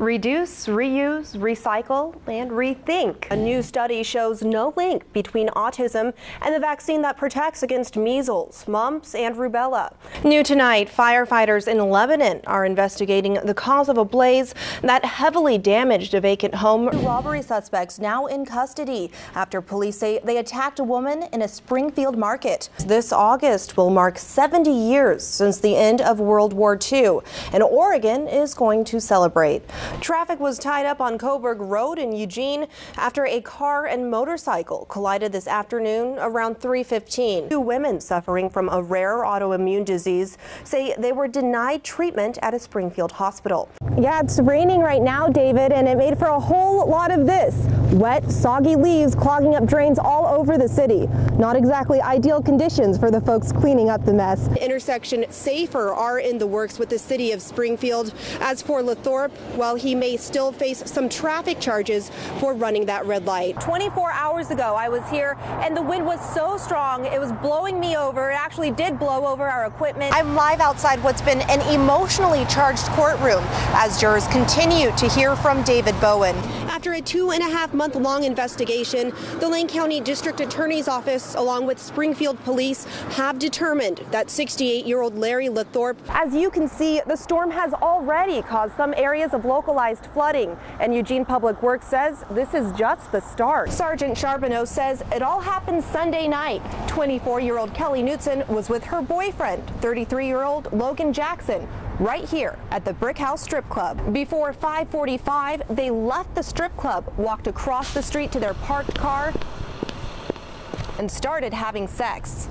Reduce, reuse, recycle, and rethink. A new study shows no link between autism and the vaccine that protects against measles, mumps, and rubella. New tonight, firefighters in Lebanon are investigating the cause of a blaze that heavily damaged a vacant home. Robbery suspects now in custody after police say they attacked a woman in a Springfield market. This August will mark 70 years since the end of World War II, and Oregon is going to celebrate. Traffic was tied up on Coburg Road in Eugene after a car and motorcycle collided this afternoon around 3:15. Two women suffering from a rare autoimmune disease say they were denied treatment at a Springfield hospital. Yeah, it's raining right now, David, and it made for a whole lot of this. Wet, soggy leaves clogging up drains all over the city. Not exactly ideal conditions for the folks cleaning up the mess. Intersection safer are in the works with the city of Springfield. As for Lathrop, well, he may still face some traffic charges for running that red light. 24 hours ago, I was here, and the wind was so strong, it was blowing me over. It actually did blow over our equipment. I'm live outside what's been an emotionally charged courtroom as jurors continue to hear from David Bowen. After a 2.5-month-long investigation, the Lane County District Attorney's Office, along with Springfield Police, have determined that 68-year-old Larry Lathrop. As you can see, the storm has already caused some areas of localized flooding, and Eugene Public Works says this is just the start. Sergeant Charbonneau says it all happened Sunday night. 24-year-old Kelly Knutson was with her boyfriend, 33-year-old Logan Jackson, right here at the Brick House Strip Club. Before 5:45, they left the strip club, walked across the street to their parked car, and started having sex.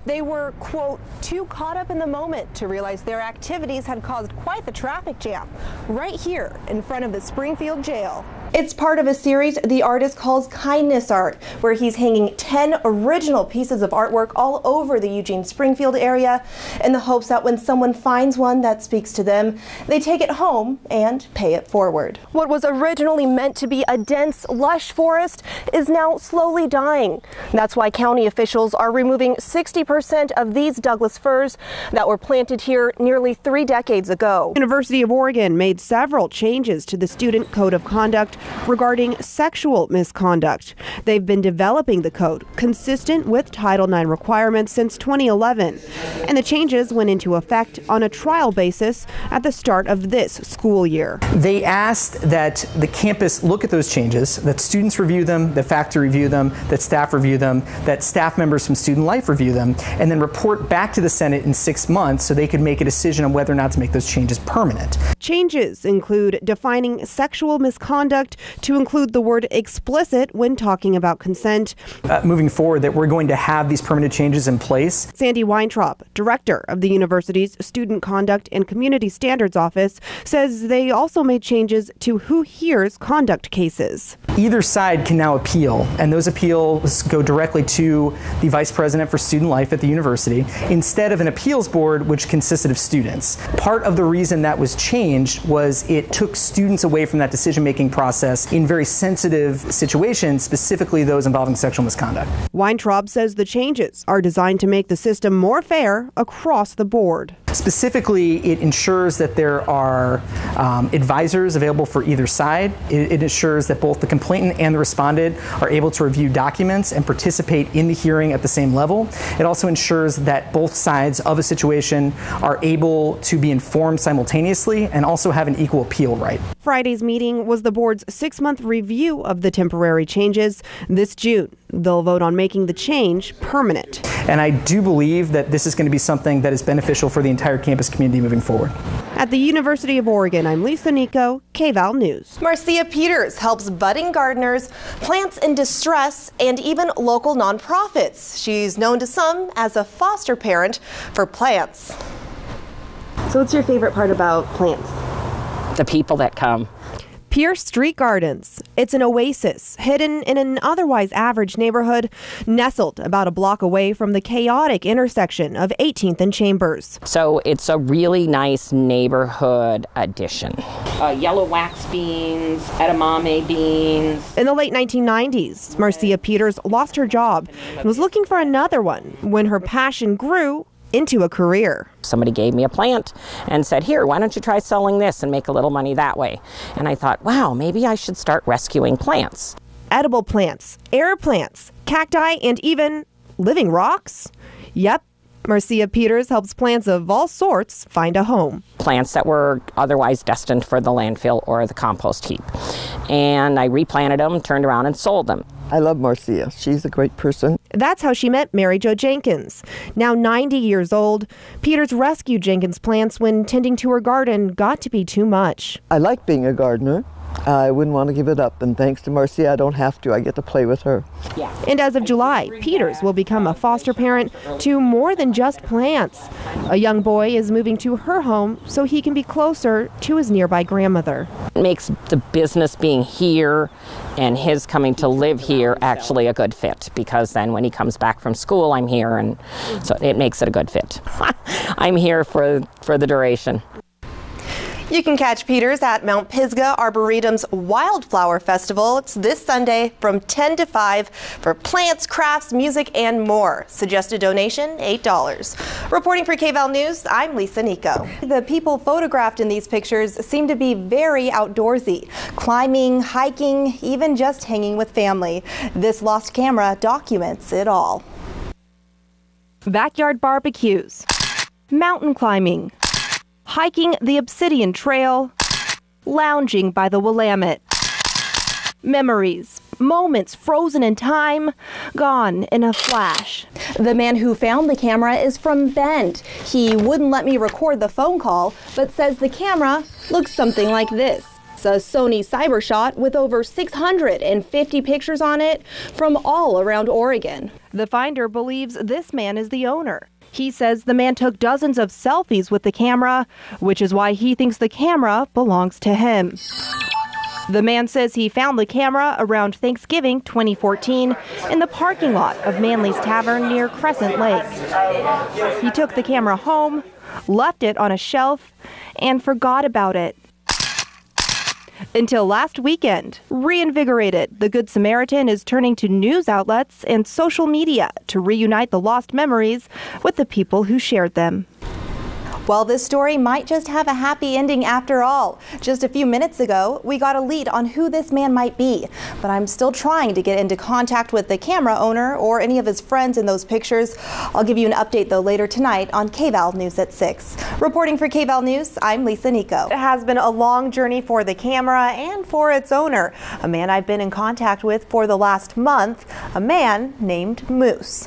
They were, quote, too caught up in the moment to realize their activities had caused quite the traffic jam right here in front of the Springfield jail. It's part of a series the artist calls Kindness Art, where he's hanging 10 original pieces of artwork all over the Eugene-Springfield area in the hopes that when someone finds one that speaks to them, they take it home and pay it forward. What was originally meant to be a dense, lush forest is now slowly dying. That's why county officials are removing 60% of these Douglas firs that were planted here nearly 3 decades ago. University of Oregon made several changes to the Student Code of Conduct regarding sexual misconduct. They've been developing the code consistent with Title IX requirements since 2011, and the changes went into effect on a trial basis at the start of this school year. They asked that the campus look at those changes, that students review them, that faculty review them, that staff review them, that staff members from Student Life review them, and then report back to the Senate in 6 months so they could make a decision on whether or not to make those changes permanent. Changes include defining sexual misconduct to include the word explicit when talking about consent. Moving forward, that we're going to have these permanent changes in place. Sandy Weintraub, director of the university's Student Conduct and Community Standards Office, says they also made changes to who hears conduct cases. Either side can now appeal, and those appeals go directly to the vice president for Student Life at the university instead of an appeals board which consisted of students. Part of the reason that was changed was it took students away from that decision-making process in very sensitive situations, specifically those involving sexual misconduct. Weintraub says the changes are designed to make the system more fair across the board. Specifically, it ensures that there are advisors available for either side. It ensures that both the complainant and the respondent are able to review documents and participate in the hearing at the same level. It also ensures that both sides of a situation are able to be informed simultaneously and also have an equal appeal right. Friday's meeting was the board's 6-month review of the temporary changes. This June, they'll vote on making the change permanent. And I do believe that this is going to be something that is beneficial for the entire campus community moving forward. At the University of Oregon, I'm Lisa Nico, KVAL News. Marcia Peters helps budding gardeners, plants in distress, and even local nonprofits. She's known to some as a foster parent for plants. So what's your favorite part about plants? The people that come. Pierce Street Gardens. It's an oasis hidden in an otherwise average neighborhood, nestled about a block away from the chaotic intersection of 18th and Chambers. So it's a really nice neighborhood addition. Yellow wax beans, edamame beans. In the late 1990s, Marcia Peters lost her job and was looking for another one when her passion grew into a career. Somebody gave me a plant and said, here, why don't you try selling this and make a little money that way? And I thought, wow, maybe I should start rescuing plants. Edible plants, air plants, cacti, and even living rocks? Yep. Marcia Peters helps plants of all sorts find a home. Plants that were otherwise destined for the landfill or the compost heap. And I replanted them, turned around and sold them. I love Marcia. She's a great person. That's how she met Mary Jo Jenkins. Now 90 years old, Peters rescued Jenkins' plants when tending to her garden got to be too much. I like being a gardener. I wouldn't want to give it up, and thanks to Marcia, I don't have to. I get to play with her. And as of July, Peters will become a foster parent to more than just plants. A young boy is moving to her home so he can be closer to his nearby grandmother. It makes the business being here and his coming to live here actually a good fit, because then when he comes back from school, I'm here, and so it makes it a good fit. I'm here for the duration. You can catch Peters at Mount Pisgah Arboretum's Wildflower Festival. It's this Sunday from 10 to 5 for plants, crafts, music, and more. Suggested donation, $8. Reporting for KVAL News, I'm Lisa Nico. The people photographed in these pictures seem to be very outdoorsy, climbing, hiking, even just hanging with family. This lost camera documents it all. Backyard barbecues, mountain climbing, hiking the Obsidian Trail, lounging by the Willamette. Memories, moments frozen in time, gone in a flash. The man who found the camera is from Bend. He wouldn't let me record the phone call, but says the camera looks something like this. It's a Sony Cybershot with over 650 pictures on it from all around Oregon. The finder believes this man is the owner. He says the man took dozens of selfies with the camera, which is why he thinks the camera belongs to him. The man says he found the camera around Thanksgiving 2014 in the parking lot of Manly's Tavern near Crescent Lake. He took the camera home, left it on a shelf, and forgot about it. Until last weekend, reinvigorated, the Good Samaritan is turning to news outlets and social media to reunite the lost memories with the people who shared them. Well, this story might just have a happy ending after all. Just a few minutes ago, we got a lead on who this man might be, but I'm still trying to get into contact with the camera owner or any of his friends in those pictures. I'll give you an update though later tonight on KVAL News at 6. Reporting for KVAL News, I'm Lisa Nico. It has been a long journey for the camera and for its owner, a man I've been in contact with for the last month, a man named Moose.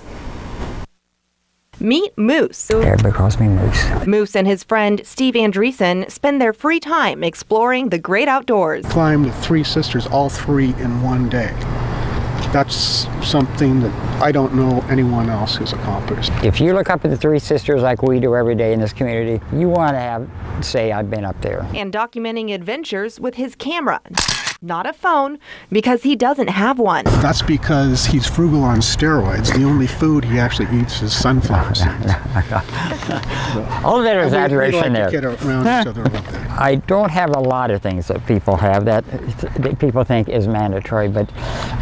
Meet Moose. Everybody calls me Moose. Moose and his friend Steve Andreessen spend their free time exploring the great outdoors. Climbed the Three Sisters, all three in one day. That's something that I don't know anyone else who's accomplished. If you look up at the Three Sisters like we do every day in this community, you want to say I've been up there. And documenting adventures with his camera. Not a phone, because he doesn't have one. That's because he's frugal on steroids. The only food he actually eats is sunflower seeds. A little bit of exaggeration there. We like to get around each other a little bit. I don't have a lot of things that people have that people think is mandatory, but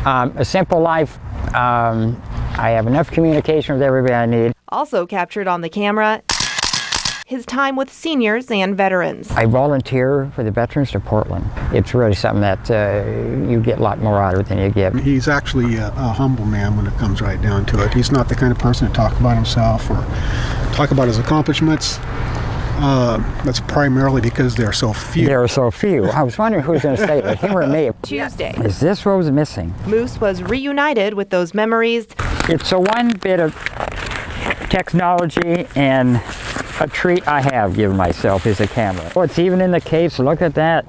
a simple life. I have enough communication with everybody I need. Also captured on the camera, his time with seniors and veterans. I volunteer for the Veterans of Portland. It's really something that you get a lot more out of it than you give. He's actually a humble man when it comes right down to it. He's not the kind of person to talk about himself or talk about his accomplishments. That's primarily because there are so few. There are so few. I was wondering who's going to say that, him or me. Tuesday. Is this what was missing? Moose was reunited with those memories. It's the one bit of technology and a treat I have given myself is a camera. Oh, it's even in the case. Look at that.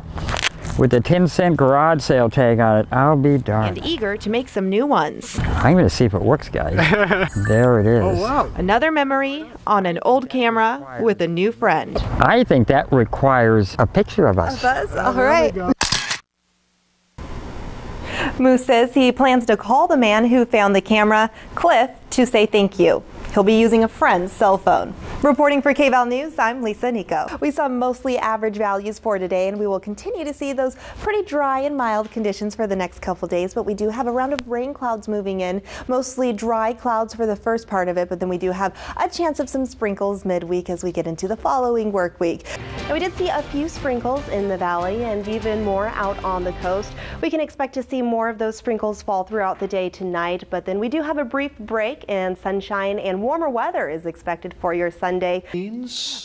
With the 10-cent garage sale tag on it. I'll be darned. And eager to make some new ones. I'm going to see if it works, guys. There it is. Oh, wow. Another memory on an old camera with a new friend. I think that requires a picture of us. All right. Moose says he plans to call the man who found the camera, Cliff, to say thank you. he'll be using a friend's cell phone. Reporting for KVAL News, I'm Lisa Nico. We saw mostly average values for today, and we will continue to see those pretty dry and mild conditions for the next couple days, but we do have a round of rain clouds moving in, mostly dry clouds for the first part of it, but then we do have a chance of some sprinkles midweek as we get into the following work week. And we did see a few sprinkles in the valley and even more out on the coast. We can expect to see more of those sprinkles fall throughout the day tonight, but then we do have a brief break and sunshine and warmer weather is expected for your Sunday.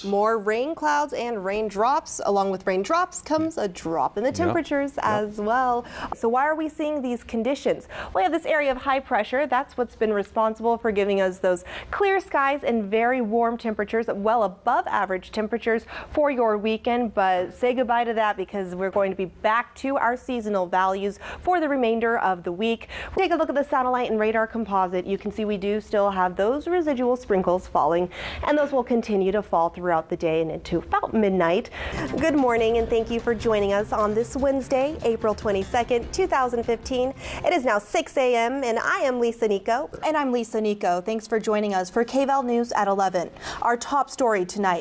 More rain clouds and raindrops. Along with raindrops comes a drop in the temperatures as well. So why are we seeing these conditions? We have this area of high pressure. That's what's been responsible for giving us those clear skies and very warm temperatures, well above average temperatures for your weekend. But say goodbye to that because we're going to be back to our seasonal values for the remainder of the week. Take a look at the satellite and radar composite. You can see we do still have those residual sprinkles falling, and those will continue to fall throughout the day and into about midnight. Good morning, and thank you for joining us on this Wednesday, April 22nd, 2015. It is now 6 a.m. and I am Lisa Nico. And I'm Lisa Nico. Thanks for joining us for KVAL News at 11. Our top story tonight,